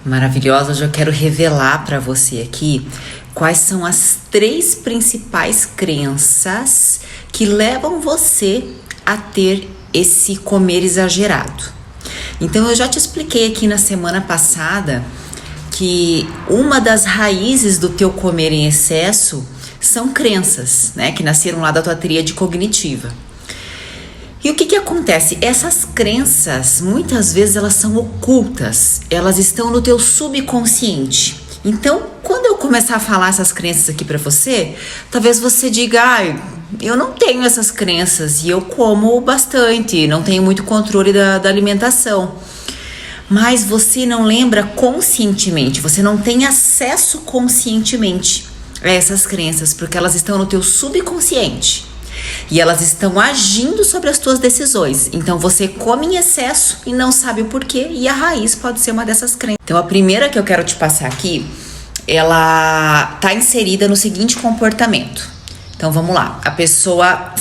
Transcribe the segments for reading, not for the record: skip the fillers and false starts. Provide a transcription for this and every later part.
Maravilhosa, hoje eu quero revelar para você aqui quais são as 3 principais crenças que levam você a ter esse comer exagerado. Então eu já te expliquei aqui na semana passada que uma das raízes do teu comer em excesso são crenças, né, que nasceram lá da tua tríade cognitiva. E o que acontece? Essas crenças, muitas vezes elas são ocultas, elas estão no teu subconsciente. Então, quando eu começar a falar essas crenças aqui pra você, talvez você diga, eu não tenho essas crenças e eu como bastante, não tenho muito controle da alimentação. Mas você não lembra conscientemente, você não tem acesso conscientemente a essas crenças, porque elas estão no teu subconsciente. E elas estão agindo sobre as tuas decisões. Então você come em excesso e não sabe o porquê. E a raiz pode ser uma dessas crenças. Então a primeira que eu quero te passar aqui, ela está inserida no seguinte comportamento. Então vamos lá. A pessoa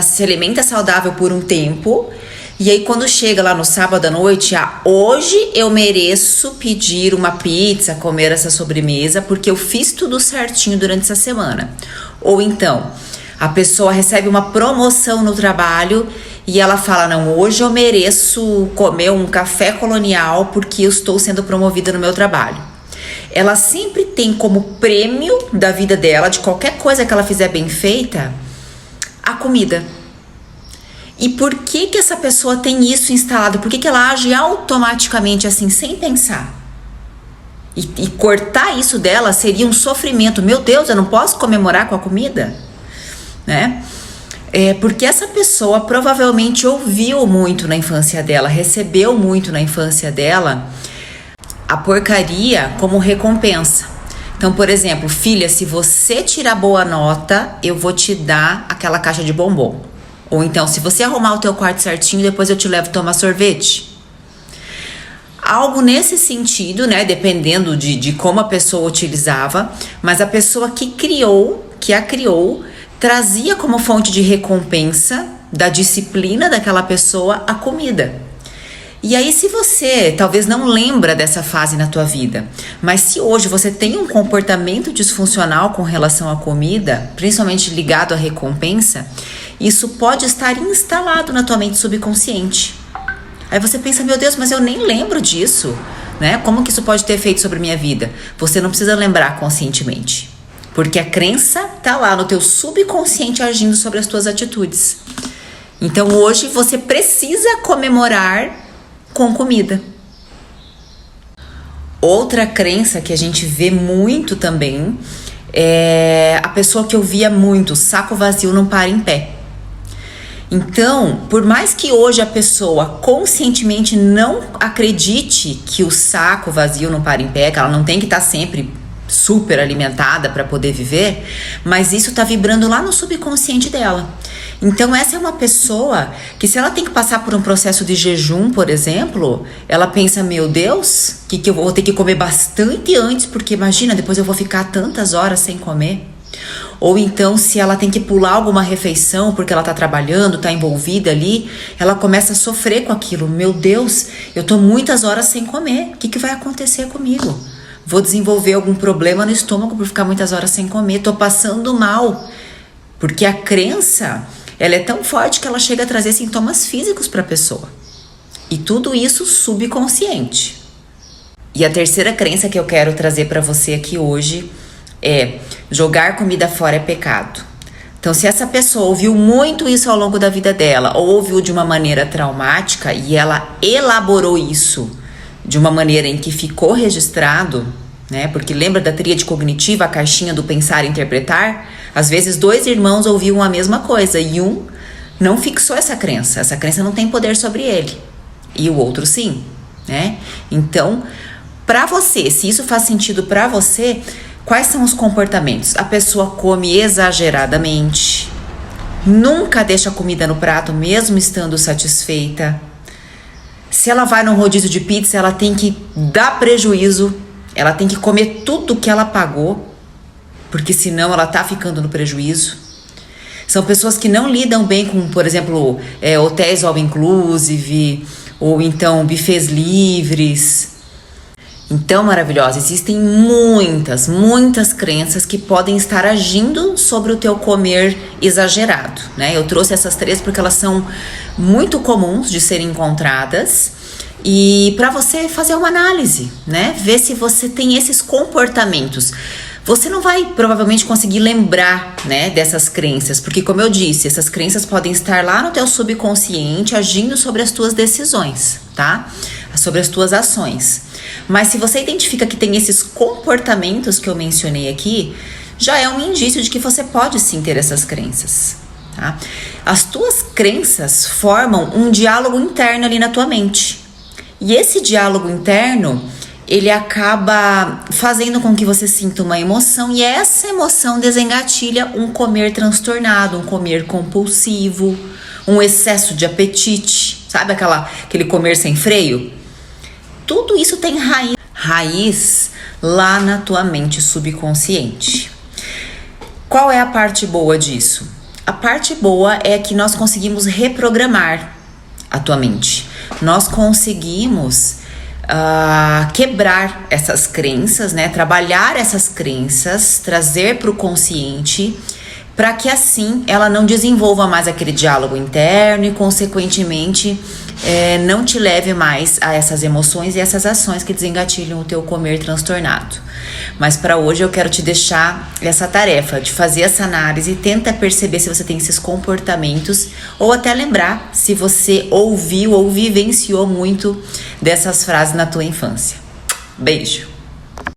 se alimenta saudável por um tempo. E aí quando chega lá no sábado à noite, hoje eu mereço pedir uma pizza, comer essa sobremesa, porque eu fiz tudo certinho durante essa semana. Ou então, a pessoa recebe uma promoção no trabalho e ela fala, não, hoje eu mereço comer um café colonial porque eu estou sendo promovida no meu trabalho. Ela sempre tem como prêmio da vida dela, de qualquer coisa que ela fizer bem feita, a comida. E por que essa pessoa tem isso instalado? Por que ela age automaticamente assim, sem pensar? E cortar isso dela seria um sofrimento. Meu Deus, eu não posso comemorar com a comida? Né? Porque essa pessoa provavelmente ouviu muito na infância dela, recebeu muito na infância dela a porcaria como recompensa. Então, por exemplo, filha, se você tirar boa nota, eu vou te dar aquela caixa de bombom. Ou então, se você arrumar o teu quarto certinho, depois eu te levo tomar sorvete. Algo nesse sentido, né? Dependendo de como a pessoa utilizava, mas a pessoa que a criou, trazia como fonte de recompensa da disciplina daquela pessoa a comida. E aí, se você talvez não lembra dessa fase na tua vida, mas se hoje você tem um comportamento disfuncional com relação à comida, principalmente ligado à recompensa, isso pode estar instalado na tua mente subconsciente. Aí você pensa, meu Deus, mas eu nem lembro disso, né? Como que isso pode ter efeito sobre a minha vida? Você não precisa lembrar conscientemente. Porque a crença tá lá no teu subconsciente agindo sobre as tuas atitudes. Então hoje você precisa comemorar com comida. Outra crença que a gente vê muito também é a pessoa que ouvia muito, saco vazio não para em pé. Então, por mais que hoje a pessoa conscientemente não acredite que o saco vazio não para em pé, que ela não tem que estar sempre super alimentada para poder viver, mas isso tá vibrando lá no subconsciente dela. Então essa é uma pessoa que, se ela tem que passar por um processo de jejum, por exemplo, ela pensa, meu Deus, que eu vou ter que comer bastante antes, porque imagina, depois eu vou ficar tantas horas sem comer. Ou então, se ela tem que pular alguma refeição porque ela tá trabalhando, tá envolvida ali, ela começa a sofrer com aquilo. Meu Deus, eu tô muitas horas sem comer, o que vai acontecer comigo? Vou desenvolver algum problema no estômago por ficar muitas horas sem comer, tô passando mal. Porque a crença, ela é tão forte que ela chega a trazer sintomas físicos para a pessoa. E tudo isso subconsciente. E a terceira crença que eu quero trazer para você aqui hoje é: jogar comida fora é pecado. Então, se essa pessoa ouviu muito isso ao longo da vida dela, ou ouviu de uma maneira traumática e ela elaborou isso de uma maneira em que ficou registrado, né? Porque lembra da tríade cognitiva, a caixinha do pensar e interpretar? Às vezes 2 irmãos ouviam a mesma coisa e um não fixou essa crença não tem poder sobre ele, e o outro sim, né? Então, para você, se isso faz sentido para você, quais são os comportamentos? A pessoa come exageradamente, nunca deixa a comida no prato mesmo estando satisfeita. Se ela vai num rodízio de pizza, ela tem que dar prejuízo, ela tem que comer tudo que ela pagou, porque senão ela tá ficando no prejuízo. São pessoas que não lidam bem com, por exemplo, hotéis all inclusive, ou então buffets livres. Então, maravilhosa, existem muitas crenças que podem estar agindo sobre o teu comer exagerado, né? Eu trouxe essas 3 porque elas são muito comuns de serem encontradas e para você fazer uma análise, né? Ver se você tem esses comportamentos. Você não vai provavelmente conseguir lembrar, né, dessas crenças, porque como eu disse, essas crenças podem estar lá no teu subconsciente agindo sobre as tuas decisões, tá? Sobre as tuas ações. Mas se você identifica que tem esses comportamentos que eu mencionei aqui, já é um indício de que você pode sim ter essas crenças, tá? As tuas crenças formam um diálogo interno ali na tua mente. E esse diálogo interno, ele acaba fazendo com que você sinta uma emoção e essa emoção desengatilha um comer transtornado, um comer compulsivo, um excesso de apetite, sabe aquele comer sem freio? Tudo isso tem raiz lá na tua mente subconsciente. Qual é a parte boa disso? A parte boa é que nós conseguimos reprogramar a tua mente. Nós conseguimos quebrar essas crenças, né? Trabalhar essas crenças, trazer para o consciente, para que assim ela não desenvolva mais aquele diálogo interno e consequentemente não te leve mais a essas emoções e essas ações que desengatilham o teu comer transtornado. Mas para hoje eu quero te deixar essa tarefa de fazer essa análise, tenta perceber se você tem esses comportamentos ou até lembrar se você ouviu ou vivenciou muito dessas frases na tua infância. Beijo!